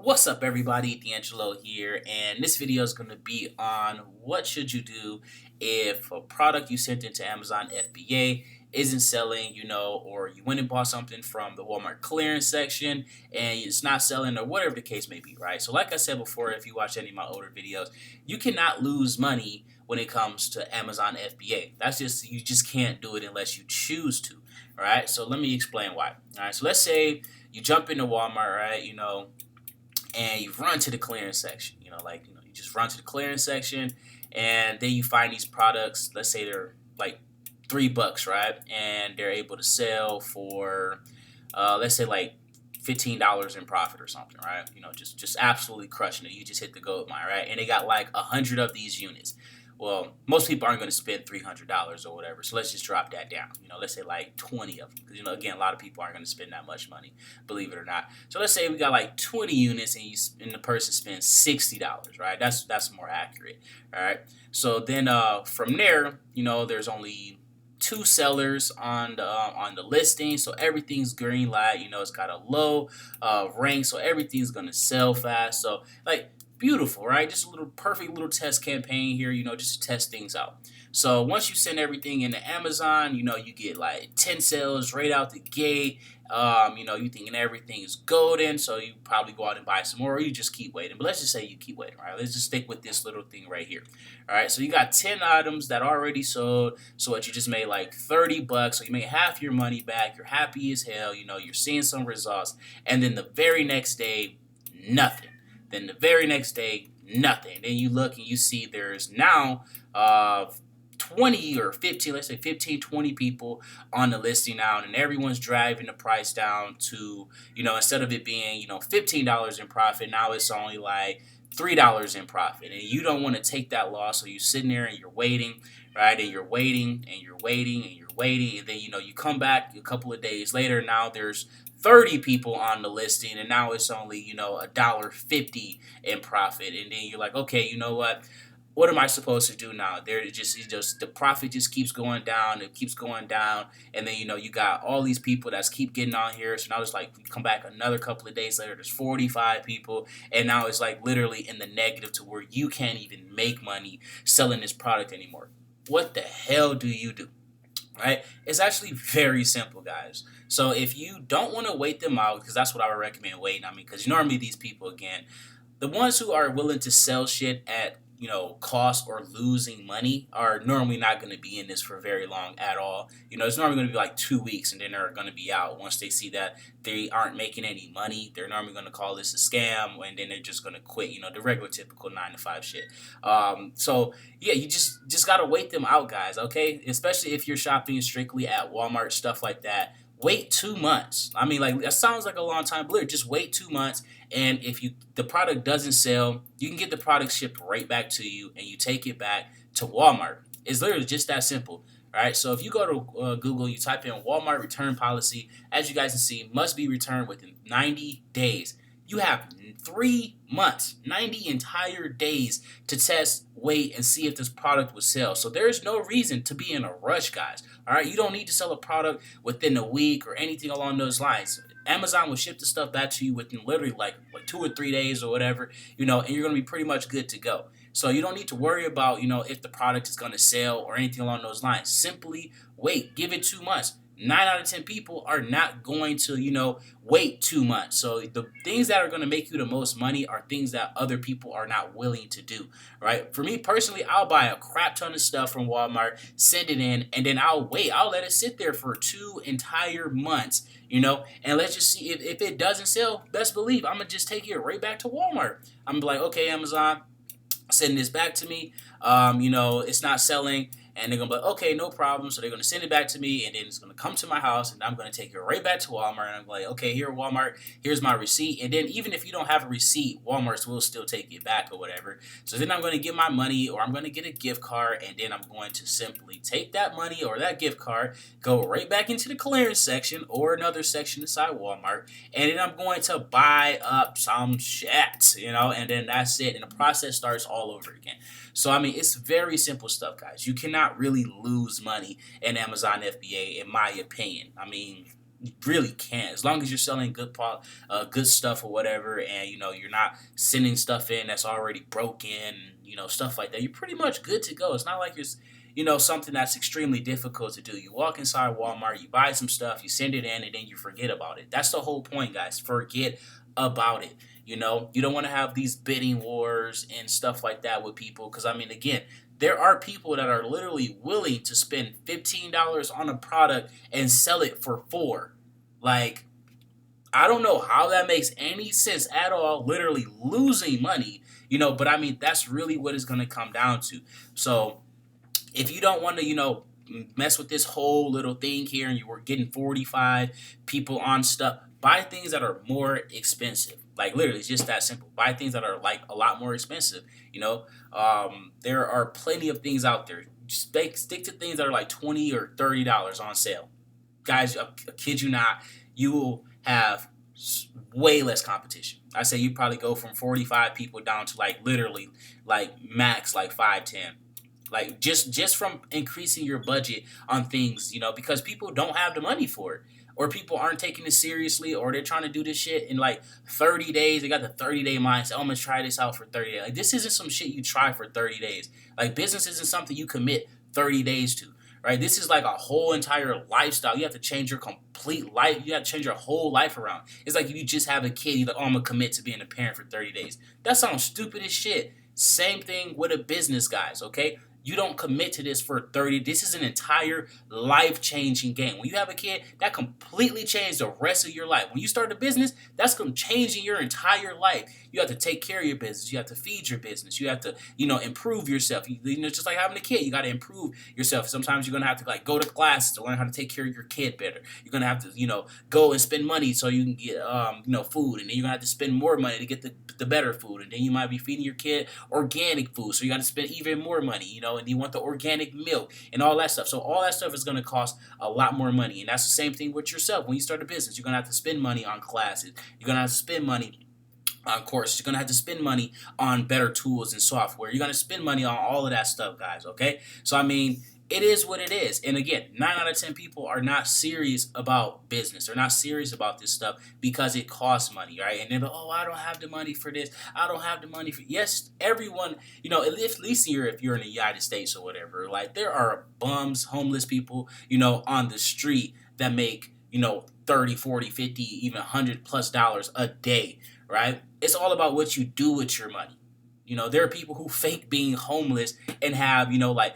What's up, everybody? DeAngelo here, and this video is going to be on what should you do if a product you sent into Amazon FBA isn't selling, or you went and bought something from the Walmart clearance section and it's not selling, or whatever the case may be, right? So, like I said before, if you watch any of my older videos, you cannot lose money when it comes to Amazon FBA. You just can't do it unless you choose to, all right? So, let me explain why. All right, so let's say you jump into Walmart, right? And you run to the clearance section. You just run to the clearance section, and then you find these products. Let's say they're like $3, right? And they're able to sell for, let's say like $15 in profit or something, right? Just absolutely crushing it. You just hit the gold mine, right? And they got like 100 of these units. Well, most people aren't going to spend $300 or whatever, so let's just drop that down. Let's say like 20 of them, because again, a lot of people aren't going to spend that much money, believe it or not. So let's say we got like 20 units, and the person spends $60, right? That's more accurate, all right. So then from there, there's only two sellers on the listing, so everything's green light. It's got a low rank, so everything's gonna sell fast. So like, beautiful, right? Just a little perfect little test campaign here, just to test things out. So once you send everything into Amazon, you get like 10 sales right out the gate. You thinking everything is golden, so you probably go out and buy some more, or you just keep waiting. But let's just say you keep waiting, right? Let's just stick with this little thing right here. All right, so you got 10 items that already sold. So what, you just made like $30, so you made half your money back. You're happy as hell. You're seeing some results, and then the very next day, nothing. Then the very next day, nothing. Then you look and you see there's now 20 or 15, let's say 15, 20 people on the listing now, and everyone's driving the price down to, instead of it being, $15 in profit, now it's only like $3 in profit. And you don't want to take that loss, so you're sitting there and you're waiting, right? And you're waiting and you're waiting and you're waiting, and then you come back a couple of days later. Now there's 30 people on the listing, and now it's only $1.50 in profit. And then you're like, okay, you know what am I supposed to do now? It's just the profit just keeps going down. It keeps going down, and then you got all these people that's keep getting on here. So now it's like, you come back another couple of days later, there's 45 people, and now it's like literally in the negative to where you can't even make money selling this product anymore. What the hell do you do? Right? It's actually very simple, guys. So if you don't want to wait them out, because that's what I would recommend waiting. Because normally these people, again, the ones who are willing to sell shit at cost or losing money are normally not going to be in this for very long at all. It's normally going to be like 2 weeks, and then they're going to be out once they see that they aren't making any money. They're normally going to call this a scam, and then they're just going to quit. The regular typical 9 to 5 shit. So yeah, you just gotta wait them out, guys. Okay, especially if you're shopping strictly at Walmart, stuff like that. Wait 2 months. Like, that sounds like a long time, but just wait 2 months. And if the product doesn't sell, you can get the product shipped right back to you, and you take it back to Walmart. It's literally just that simple. All right. So if you go to Google, you type in Walmart return policy. As you guys can see, must be returned within 90 days. You have 3 months, 90 entire days to test, wait, and see if this product will sell. So there's no reason to be in a rush, guys. All right, you don't need to sell a product within a week or anything along those lines. Amazon will ship the stuff back to you within literally like 2 or 3 days or whatever, and you're going to be pretty much good to go. So you don't need to worry about, if the product is going to sell or anything along those lines. Simply wait, give it 2 months. 9 out of 10 people are not going to, wait 2 months. So the things that are going to make you the most money are things that other people are not willing to do, right? For me personally, I'll buy a crap ton of stuff from Walmart, send it in, and then I'll wait. I'll let it sit there for 2 entire months, and let's just see if it doesn't sell. Best believe I'm going to just take it right back to Walmart. I'm going to be like, okay, Amazon, send this back to me. It's not selling. And they're going to be like, okay, no problem. So they're going to send it back to me, and then it's going to come to my house, and I'm going to take it right back to Walmart. And I'm like, okay, here, Walmart, here's my receipt. And then even if you don't have a receipt, Walmart will still take it back or whatever. So then I'm going to get my money, or I'm going to get a gift card, and then I'm going to simply take that money or that gift card, go right back into the clearance section or another section inside Walmart, and then I'm going to buy up some shit, and then that's it. And the process starts all over again. So, it's very simple stuff, guys. You cannot really lose money in Amazon FBA, in my opinion. You really can't. As long as you're selling good stuff or whatever, and you're not sending stuff in that's already broken, stuff like that. You're pretty much good to go. It's not like it's something that's extremely difficult to do. You walk inside Walmart, you buy some stuff, you send it in, and then you forget about it. That's the whole point, guys. Forget about it. You don't want to have these bidding wars and stuff like that with people, because I mean, again, there are people that are literally willing to spend $15 on a product and sell it for 4. Like, I don't know how that makes any sense at all, literally losing money, but I mean, that's really what it's going to come down to. So, if you don't want to, mess with this whole little thing here and you were getting 45 people on stuff, buy things that are more expensive. Like, literally, it's just that simple. Buy things that are like a lot more expensive. There are plenty of things out there. Stick to things that are like $20 or $30 on sale. Guys, I kid you not, you will have way less competition. I say you probably go from 45 people down to like literally like max like 5-10. Like just from increasing your budget on things, because people don't have the money for it. Or people aren't taking it seriously, or they're trying to do this shit in like 30 days. They got the 30-day mindset. Oh, I'm gonna try this out for 30 days. Like, this isn't some shit you try for 30 days. Like, business isn't something you commit 30 days to, right? This is like a whole entire lifestyle. You have to change your complete life. You have to change your whole life around. It's like if you just have a kid, you're like, oh, I'm gonna commit to being a parent for 30 days. That sounds stupid as shit. Same thing with a business, guys, okay? You don't commit to this for 30. This is an entire life-changing game. When you have a kid, that completely changed the rest of your life. When you start a business, that's going to change your entire life. You have to take care of your business. You have to feed your business. You have to, improve yourself. Just like having a kid, you got to improve yourself. Sometimes you're going to have to like go to classes to learn how to take care of your kid better. You're going to have to, go and spend money so you can get, food. And then you're going to have to spend more money to get the better food. And then you might be feeding your kid organic food. So you got to spend even more money, and you want the organic milk and all that stuff. So all that stuff is going to cost a lot more money. And that's the same thing with yourself. When you start a business, you're going to have to spend money on classes. You're going to have to spend money on courses. You're going to have to spend money on better tools and software. You're going to spend money on all of that stuff, guys, okay? So, I mean, it is what it is. And again, 9 out of 10 people are not serious about business. They're not serious about this stuff because it costs money, right? And they're like, oh, I don't have the money for this. I don't have the money for... Yes, everyone, at least here if you're in the United States or whatever, like there are bums, homeless people, on the street that make, 30, 40, 50, even $100+ a day, right? It's all about what you do with your money. There are people who fake being homeless and have, like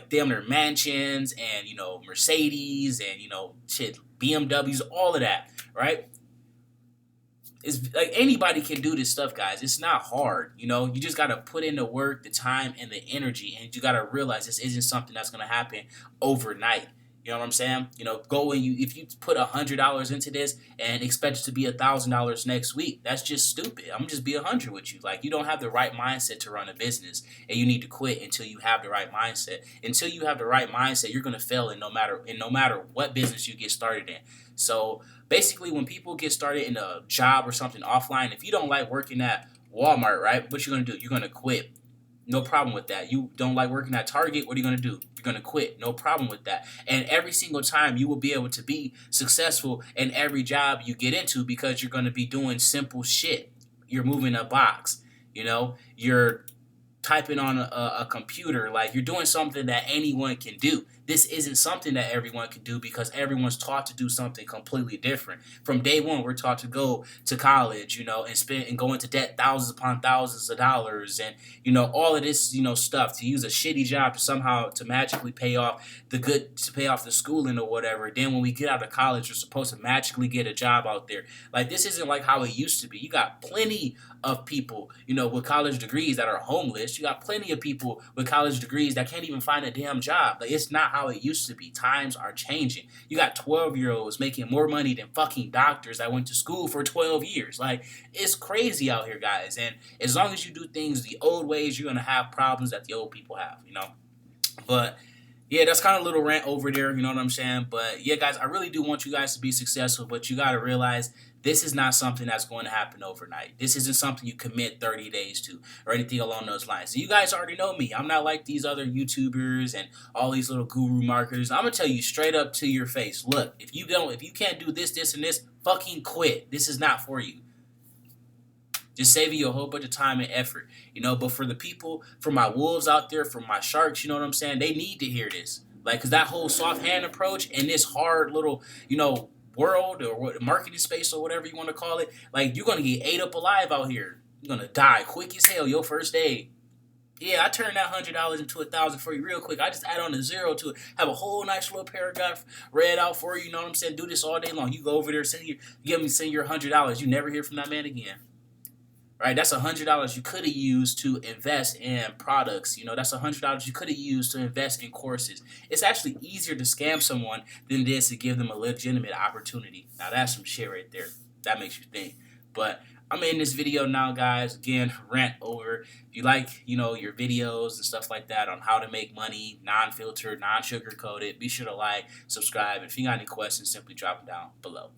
damn near mansions and, Mercedes and, shit, BMWs, all of that, right? It's like anybody can do this stuff, guys. It's not hard, You just got to put in the work, the time, and the energy, and you got to realize this isn't something that's going to happen overnight. You know what I'm saying? If you put $100 into this and expect it to be $1,000 next week, that's just stupid. I'm gonna just be 100 with you. Like, you don't have the right mindset to run a business, and you need to quit until you have the right mindset. Until you have the right mindset, you're gonna fail in no matter what business you get started in. So basically, when people get started in a job or something offline, if you don't like working at Walmart, right? What you're gonna do? You're gonna quit. No problem with that. You don't like working at Target, what are you going to do? You're going to quit. No problem with that. And every single time you will be able to be successful in every job you get into because you're going to be doing simple shit. You're moving a box, you're typing on a computer, like you're doing something that anyone can do. This isn't something that everyone can do because everyone's taught to do something completely different. From day one, we're taught to go to college, and spend and go into debt thousands upon thousands of dollars, and all of this, stuff to use a shitty job to magically pay off the schooling or whatever. Then when we get out of college, we're supposed to magically get a job out there. Like, this isn't like how it used to be. You got plenty of people, with college degrees that are homeless. You got plenty of people with college degrees that can't even find a damn job. Like, it's not how it used to be. Times are changing. You got 12-year-olds making more money than fucking doctors that went to school for 12 years. Like, it's crazy out here, guys. And as long as you do things the old ways, you're going to have problems that the old people have, But yeah, that's kind of a little rant over there, you know what I'm saying? But yeah, guys, I really do want you guys to be successful, but you got to realize This is not something that's going to happen overnight. This isn't something you commit 30 days to or anything along those lines. So you guys already know me. I'm not like these other YouTubers and all these little guru marketers. I'm gonna tell you straight up to your face. Look, if you can't do this, this, and this, fucking quit. This is not for you. Just saving you a whole bunch of time and effort, But for the people, for my wolves out there, for my sharks, you know what I'm saying? They need to hear this, like, cause that whole soft hand approach and this hard little, world or what marketing space or whatever you want to call it, like you're gonna get ate up alive out here. You're gonna die quick as hell your first day. Yeah, I turned that $100 into 1,000 for you real quick. I just add on a zero to it. Have a whole nice little paragraph read out for you. You know what I'm saying? Do this all day long. You go over there, send your $100. You never hear from that man again. Right? That's $100 you could have used to invest in products. That's $100 you could have used to invest in courses. It's actually easier to scam someone than it is to give them a legitimate opportunity. Now that's some shit right there. That makes you think. But I'm in this video now, guys. Again, rant over. If you like, your videos and stuff like that on how to make money, non-filtered, non-sugar coated, be sure to like, subscribe. If you got any questions, simply drop them down below.